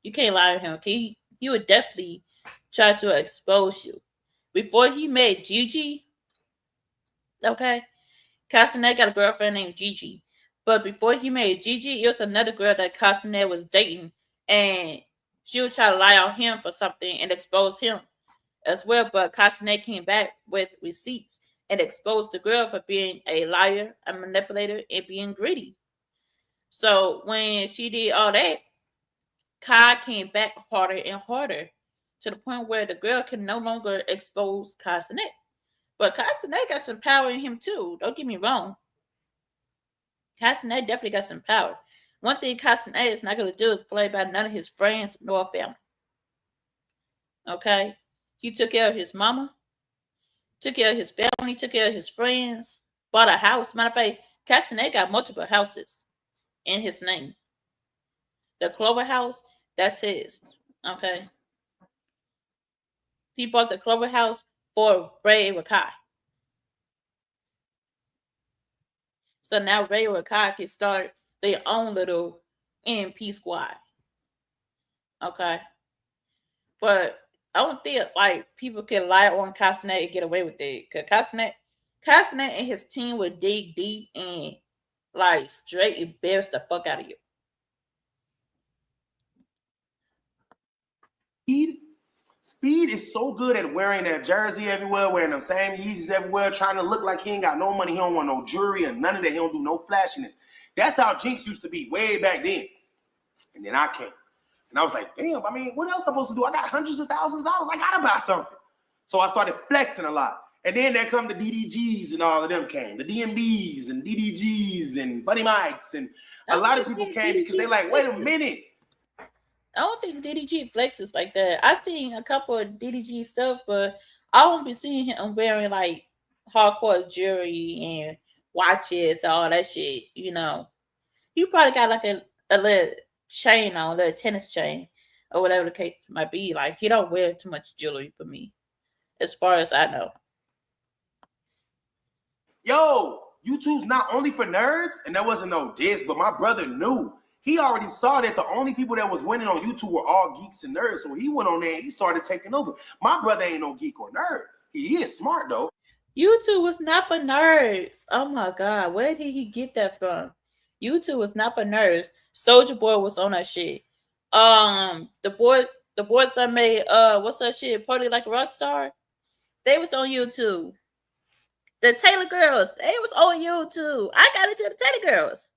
You can't lie on him. He would definitely try to expose you. Before he met Gigi, okay, Castanet got a girlfriend named Gigi. But before he met Gigi, it was another girl that Castanet was dating. And she would try to lie on him for something and expose him as well. But Castanet came back with receipts and exposed the girl for being a liar, a manipulator, and being greedy. So when she did all that, Kai came back harder and harder to the point where the girl can no longer expose Castanet. But Castanet got some power in him too. Don't get me wrong. Castanet definitely got some power. One thing Castanet is not going to do is play by none of his friends nor family. Okay? He took care of his mama, took care of his family, took care of his friends, bought a house. Matter of fact, Castanet got multiple houses in his name. The Clover House, that's his. Okay? He bought the Clover House for Ray and Rakai. So now Ray and Rakai can start their own little MP squad. Okay? But I don't think like people can lie on Castanet and get away with it. Because Castanet and his team would dig deep and like straight embarrass the fuck out of you. Speed is so good at wearing that jersey everywhere, wearing them same Yeezys everywhere, trying to look like he ain't got no money. He don't want no jewelry or none of that. He don't do no flashiness. That's how Jinx used to be way back then. And then I came. And I was like, damn, I mean, what else am I supposed to do? I got hundreds of thousands of dollars. I got to buy something. So I started flexing a lot. And then there come the DDGs and all of them came. The DMBs and DDGs and Buddy Mikes. And a lot of people came because they like, wait a minute. I don't think DDG flexes like that. I seen a couple of DDG stuff, but I don't be seeing him wearing like hardcore jewelry and watches, all that shit. You know, he probably got like a little chain on, a little tennis chain, or whatever the case might be. Like he don't wear too much jewelry for me, as far as I know. Yo, YouTube's not only for nerds, and that wasn't no diss, but my brother knew. He already saw that the only people that was winning on YouTube were all geeks and nerds. So he went on there and he started taking over. My brother ain't no geek or nerd. He is smart though. YouTube was not for nerds. Oh my God. Where did he get that from? YouTube was not for nerds. Soulja Boy was on that shit. The boys that made what's that shit? Party Like a Rockstar? They was on YouTube. The Taylor Girls, they was on YouTube. I got into the Taylor Girls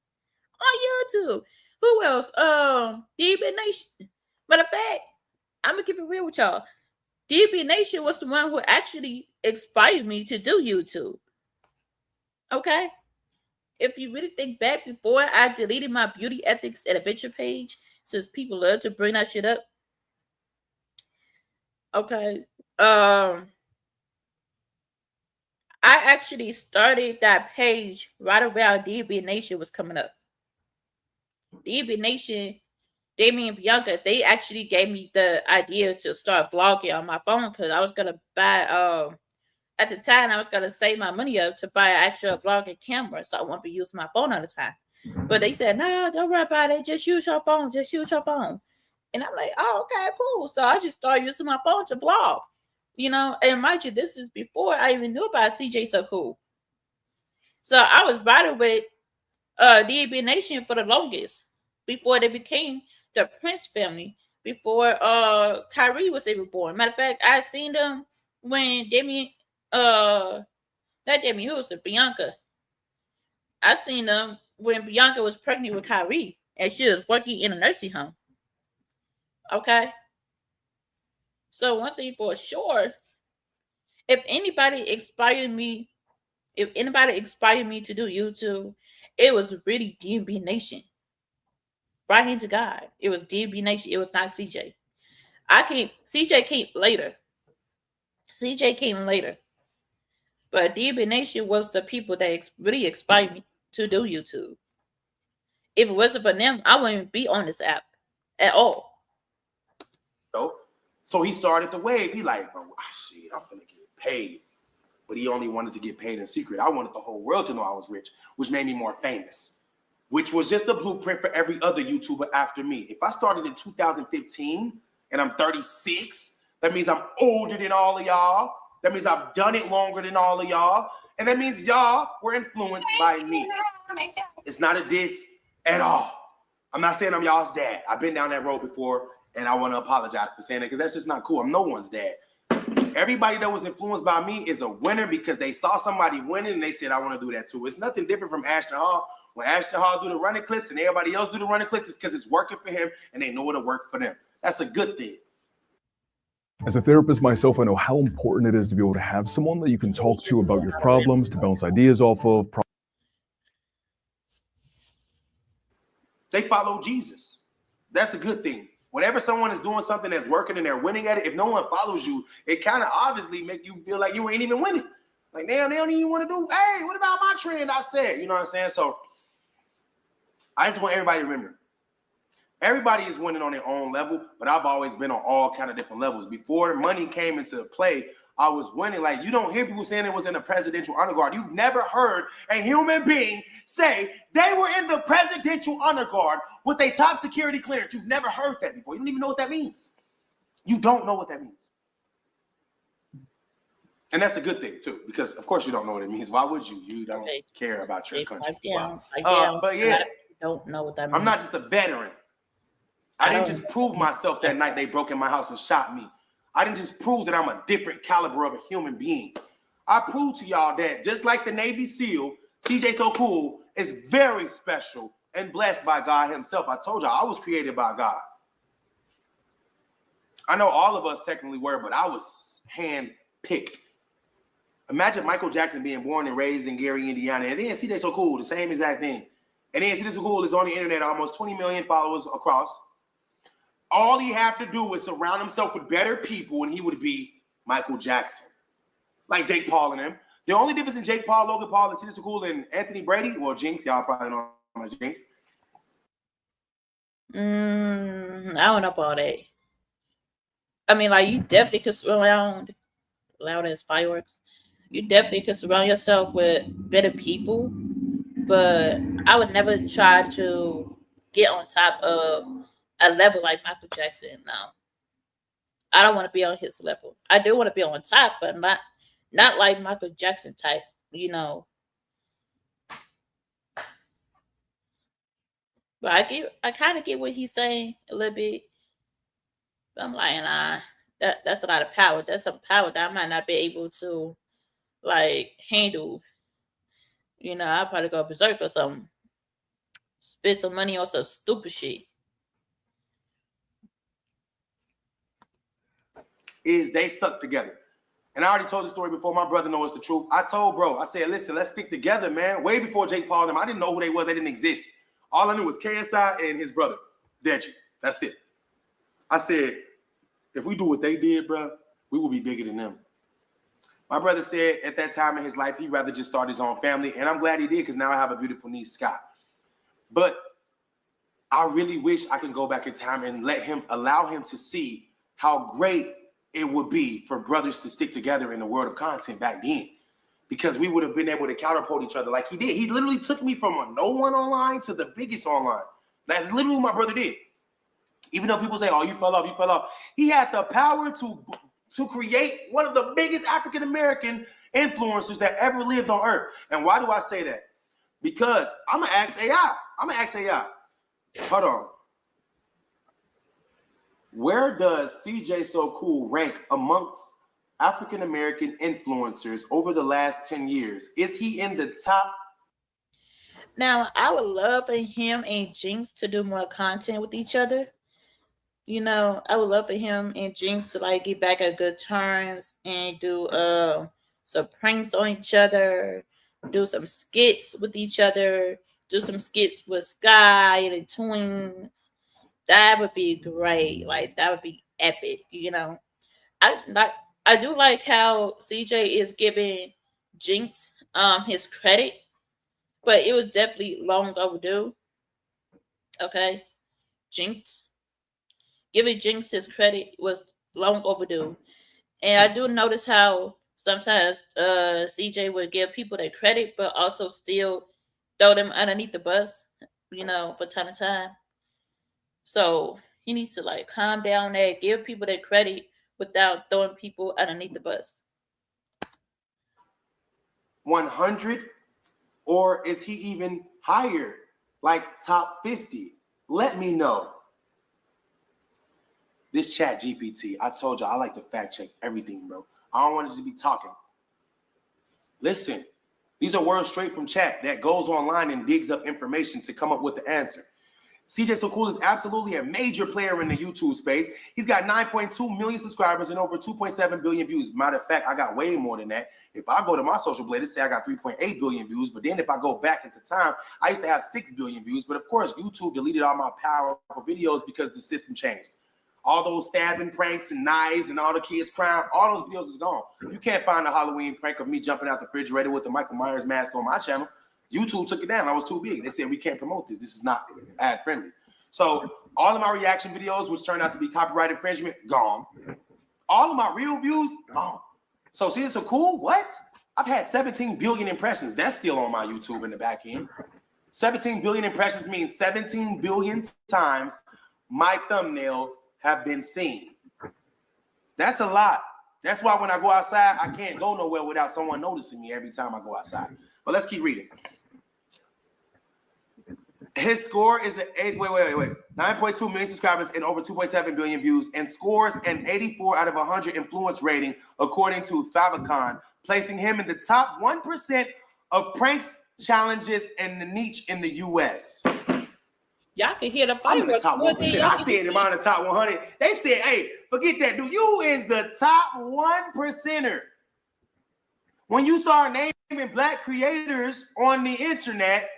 on YouTube. Who else? DB Nation. Matter of fact, I'm gonna keep it real with y'all. DB Nation was the one who actually inspired me to do YouTube. Okay? If you really think back, before I deleted my beauty ethics and adventure page, since people love to bring that shit up. Okay. I actually started that page right around DB Nation was coming up. DB Nation, Damien and Bianca, they actually gave me the idea to start vlogging on my phone because I was gonna buy at the time I was gonna save my money up to buy an actual vlogging camera, so I won't be using my phone all the time. But they said, no, don't worry about it, just use your phone, And I'm like, oh, okay, cool. So I just started using my phone to vlog. You know, and mind you, this is before I even knew about CJ So Cool. So I was riding with DB Nation for the longest before they became the Prince family, before Kyrie was even born. Matter of fact, I seen them when not Demi, who was the Bianca? I seen them when Bianca was pregnant with Kyrie and she was working in a nursing home. Okay? So one thing for sure, if anybody inspired me to do YouTube, it was really DB Nation. Right hand to God. It was DB Nation. It was not CJ. CJ came later. But DB Nation was the people that really inspired me to do YouTube. If it wasn't for them, I wouldn't be on this app at all. So he started the wave. He like, bro, shit, I'm gonna get paid. But he only wanted to get paid in secret. I wanted the whole world to know I was rich, which made me more famous, which was just a blueprint for every other YouTuber after me. If I started in 2015 and I'm 36, that means I'm older than all of y'all. That means I've done it longer than all of y'all. And that means y'all were influenced by me. It's not a diss at all. I'm not saying I'm y'all's dad. I've been down that road before, and I want to apologize for saying that because that's just not cool. I'm no one's dad. Everybody that was influenced by me is a winner because they saw somebody winning and they said, I want to do that too. It's nothing different from Ashton Hall. When Ashton Hall do the running clips and everybody else do the running clips, it's because it's working for him and they know it'll work for them. That's a good thing. As a therapist myself, I know how important it is to be able to have someone that you can talk to about your problems, to bounce ideas off of. They follow Jesus. That's a good thing. Whenever someone is doing something that's working and they're winning at it, if no one follows you, it kind of obviously make you feel like you ain't even winning. Like, damn, they don't even want to do, hey, what about my trend I said? You know what I'm saying? So I just want everybody to remember, everybody is winning on their own level, but I've always been on all kind of different levels. Before money came into play, I was winning. Like, you don't hear people saying it was in the presidential honor guard. You've never heard a human being say they were in the presidential honor guard with a top security clearance. You've never heard that before. You don't even know what that means. You don't know what that means. And that's a good thing, too, because, of course, you don't know what it means. Why would you? You don't care about your country. Wow. But, yeah, don't know what that means. I'm not just a veteran. I didn't just prove myself that night they broke in my house and shot me. I didn't just prove that I'm a different caliber of a human being. I proved to y'all that just like the Navy SEAL, CJ So Cool is very special and blessed by God himself. I told y'all I was created by God. I know all of us technically were, but I was hand-picked. Imagine Michael Jackson being born and raised in Gary, Indiana, and then CJ So Cool, the same exact thing. And then CJ So Cool is on the internet, almost 20 million followers across. All he have to do is surround himself with better people and he would be Michael Jackson. Like Jake Paul and him. The only difference in Jake Paul, Logan Paul, and CJ So Cool and Anthony Brady, or Jinx, y'all probably know my Jinx. I don't know about that. I mean, like, you definitely could surround, loud as fireworks, you definitely could surround yourself with better people, but I would never try to get on top of a level like Michael Jackson. No, I don't want to be on his level. I do want to be on top, but not like Michael Jackson type, you know. But I kind of get what he's saying a little bit. But I'm like, nah, that's a lot of power. That's some power that I might not be able to like handle. You know, I'll probably go berserk or something. Spend some money on some stupid shit. Is they stuck together. And I already told the story before. My brother knows the truth. I told bro, I said, listen, let's stick together, man. Way before Jake Paul and them, I didn't know who they were. They didn't exist. All I knew was KSI and his brother, Deji. That's it. I said, if we do what they did, bro, we will be bigger than them. My brother said at that time in his life, he'd rather just start his own family. And I'm glad he did because now I have a beautiful niece, Scott. But I really wish I could go back in time and allow him to see how great it would be for brothers to stick together in the world of content back then, because we would have been able to counterpart each other like he did. He literally took me from a no one online to the biggest online. That's literally what my brother did. Even though people say, oh, you fell off. He had the power to create one of the biggest African-American influencers that ever lived on earth. And why do I say that? Because I'm going to ask AI. Hold on. Where does CJ So Cool rank amongst African-American influencers over the last 10 years? Is he in the top? Now, I would love for him and Jinx to do more content with each other. You know, I would love for him and Jinx to like get back at good terms and do some pranks on each other, do some skits with each other, do some skits with Sky and the twins. That would be great. Like, that would be epic, you know. I do like how CJ is giving Jinx his credit, but it was definitely long overdue. Okay, Jinx, giving Jinx his credit was long overdue, and I do notice how sometimes CJ would give people their credit, but also still throw them underneath the bus, from time to time. So he needs to like calm down there, give people their credit without throwing people underneath the bus. 100, or is he even higher, like top 50? Let me know. This Chat GPT, I told you I like to fact check everything, bro. I don't want it to be talking. Listen, these are words straight from chat that goes online and digs up information to come up with the answer. CJ So Cool is absolutely a major player in the YouTube space. He's got 9.2 million subscribers and over 2.7 billion views. Matter of fact, I got way more than that. If I go to my social blade, it say I got 3.8 billion views. But then if I go back into time, I used to have 6 billion views. But of course, YouTube deleted all my powerful videos because the system changed. All those stabbing pranks and knives and all the kids crying, all those videos is gone. You can't find a Halloween prank of me jumping out the refrigerator with the Michael Myers mask on my channel. YouTube took it down. I was too big. They said we can't promote this. This is not ad friendly. So all of my reaction videos, which turned out to be copyright infringement, gone. All of my real views, gone. So see, it's so cool. What? I've had 17 billion impressions. That's still on my YouTube in the back end. 17 billion impressions means 17 billion times my thumbnail have been seen. That's a lot. That's why when I go outside, I can't go nowhere without someone noticing me every time I go outside. But let's keep reading. His score is at 9.2 million subscribers and over 2.7 billion views, and scores an 84 out of 100 influence rating, according to Favicon, placing him in the top 1% of pranks, challenges, and the niche in the U.S. Y'all can hear the I'm in the fireworks. top 1%. I said him on the top 100. They said, hey, forget that, dude. You is the top 1%er. When you start naming black creators on the internet,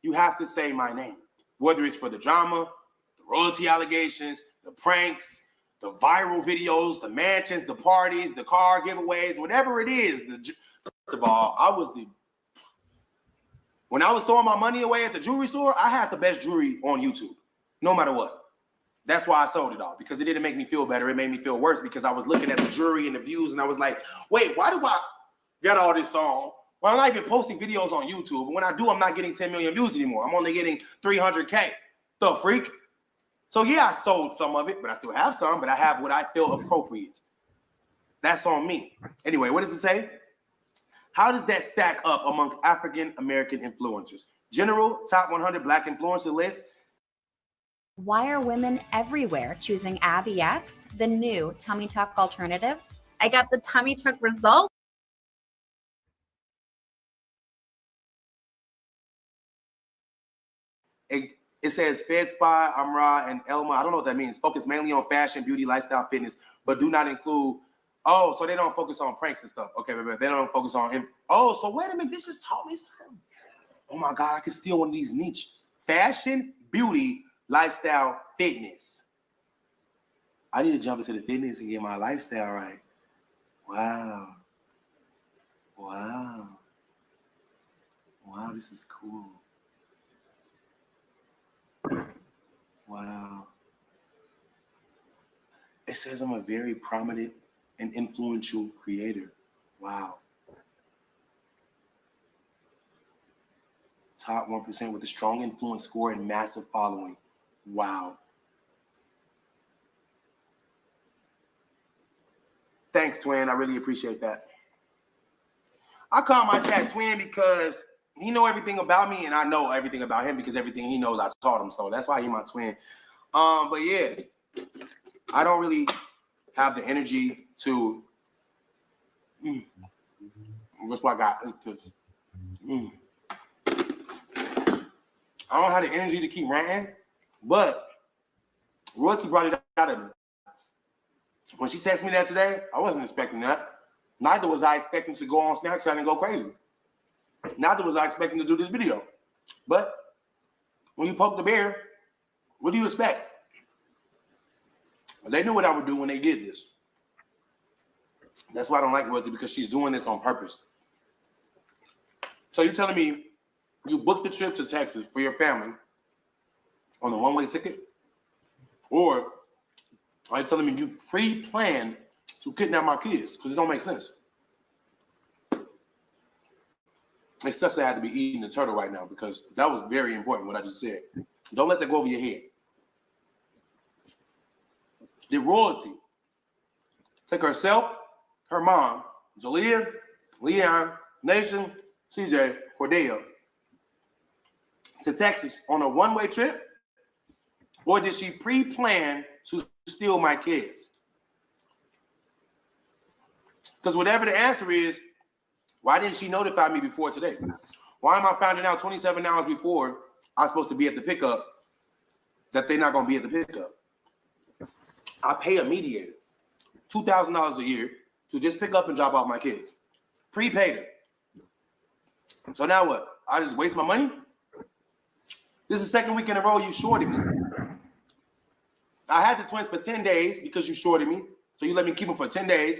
you have to say my name. Whether it's for the drama, the royalty allegations, the pranks, the viral videos, the mansions, the parties, the car giveaways, whatever it is. First of all, when I was throwing my money away at the jewelry store, I had the best jewelry on YouTube, no matter what. That's why I sold it all, because it didn't make me feel better. It made me feel worse because I was looking at the jewelry and the views, and I was like, wait, why do I get all this on? Well, I'm not even posting videos on YouTube. When I do, I'm not getting 10 million views anymore. I'm only getting 300K. The freak. So yeah, I sold some of it, but I still have some, but I have what I feel appropriate. That's on me. Anyway, what does it say? How does that stack up among African-American influencers? General top 100 black influencer list. Why are women everywhere choosing Abby X, the new tummy tuck alternative? I got the tummy tuck result. It says FedSpy, Amra, and Elma. I don't know what that means. Focus mainly on fashion, beauty, lifestyle, fitness, but do not include. Oh, so they don't focus on pranks and stuff. Okay, but they don't focus on. Oh, so wait a minute. This just taught me something. Oh my God, I can steal one of these niche. Fashion, beauty, lifestyle, fitness. I need to jump into the fitness and get my lifestyle right. Wow. Wow. Wow, this is cool. Wow. It says I'm a very prominent and influential creator. Wow. Top 1% with a strong influence score and massive following. Wow. Thanks, Twin. I really appreciate that. I call my chat Twin because he know everything about me, and I know everything about him because everything he knows I taught him. So that's why he's my twin. But yeah, I don't really have the energy to. That's what I got. I don't have the energy to keep ranting, but Royalty brought it out of me. When she texted me that today, I wasn't expecting that. Neither was I expecting to go on Snapchat and go crazy. Neither was I expecting to do this video. But when you poke the bear, what do you expect? They knew what I would do when they did this. That's why I don't like Royalty, because she's doing this on purpose. So you're telling me you booked the trip to Texas for your family on a one-way ticket? Or are you telling me you pre-planned to kidnap my kids? Because it don't make sense. It sucks that I had to be eating the turtle right now because that was very important what I just said. Don't let that go over your head. The royalty took herself, her mom, Jalea, Leon, Nation, CJ, Cordelia, to Texas on a one-way trip? Or did she pre-plan to steal my kids? Because whatever the answer is, why didn't she notify me before today? Why am I finding out 27 hours before I'm supposed to be at the pickup that they're not going to be at the pickup? I pay a mediator $2,000 a year to just pick up and drop off my kids. Prepaid it. So now what? I just waste my money? This is the second week in a row you shorted me. I had the twins for 10 days because you shorted me. So you let me keep them for 10 days.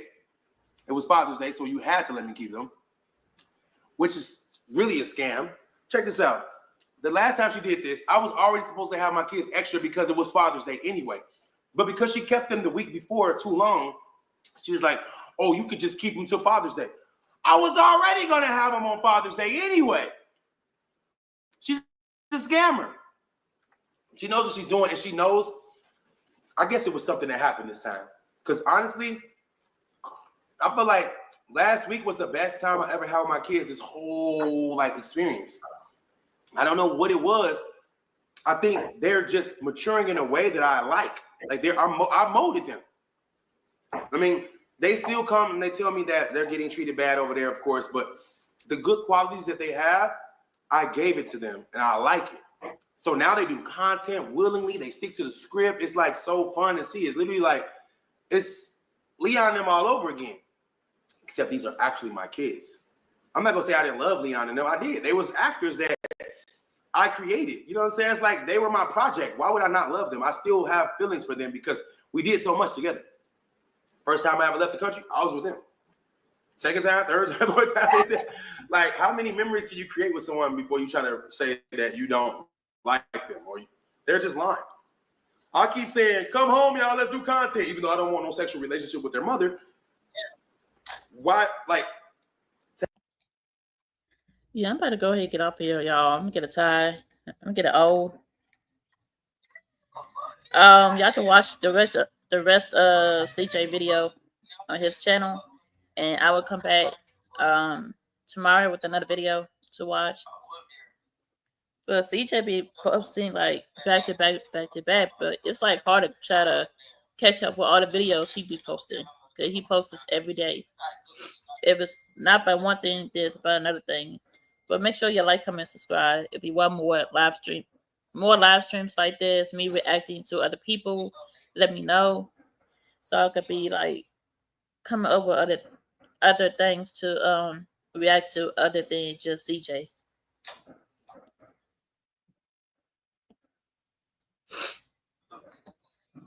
It was Father's Day, so you had to let me keep them, which is really a scam. Check this out. The last time she did this, I was already supposed to have my kids extra because it was Father's Day anyway. But because she kept them the week before too long, she was like, oh, you could just keep them till Father's Day. I was already going to have them on Father's Day anyway. She's a scammer. She knows what she's doing, and she knows, I guess it was something that happened this time. Because honestly, I feel like last week was the best time I ever had with my kids, this whole experience. I don't know what it was. I think they're just maturing in a way that I like. I molded them. I mean, they still come and they tell me that they're getting treated bad over there, of course, but the good qualities that they have, I gave it to them and I like it. So now they do content willingly. They stick to the script. It's so fun to see. It's literally it's Leon and them all over again. Except these are actually my kids. I'm not gonna say I didn't love Leon and them. I did. They was actors that I created. You know what I'm saying? It's like they were my project. Why would I not love them? I still have feelings for them because we did so much together. First time I ever left the country, I was with them. Second time, third time, fourth time. How many memories can you create with someone before you try to say that you don't like them or they're just lying? I keep saying, come home, y'all, let's do content, even though I don't want no sexual relationship with their mother. Why, Yeah, I'm about to go ahead and get off here, y'all. I'm gonna get a tie. I'm gonna get an O. Y'all can watch the rest of CJ video on his channel, and I will come back tomorrow with another video to watch. But CJ be posting back to back, but it's hard to try to catch up with all the videos he be posting because he posts this every day. If it's not by one thing, then it's by another thing. But make sure you like, comment, subscribe if you want more live streams like this, me reacting to other people. Let me know so I could be coming up with other things to react to other than just CJ.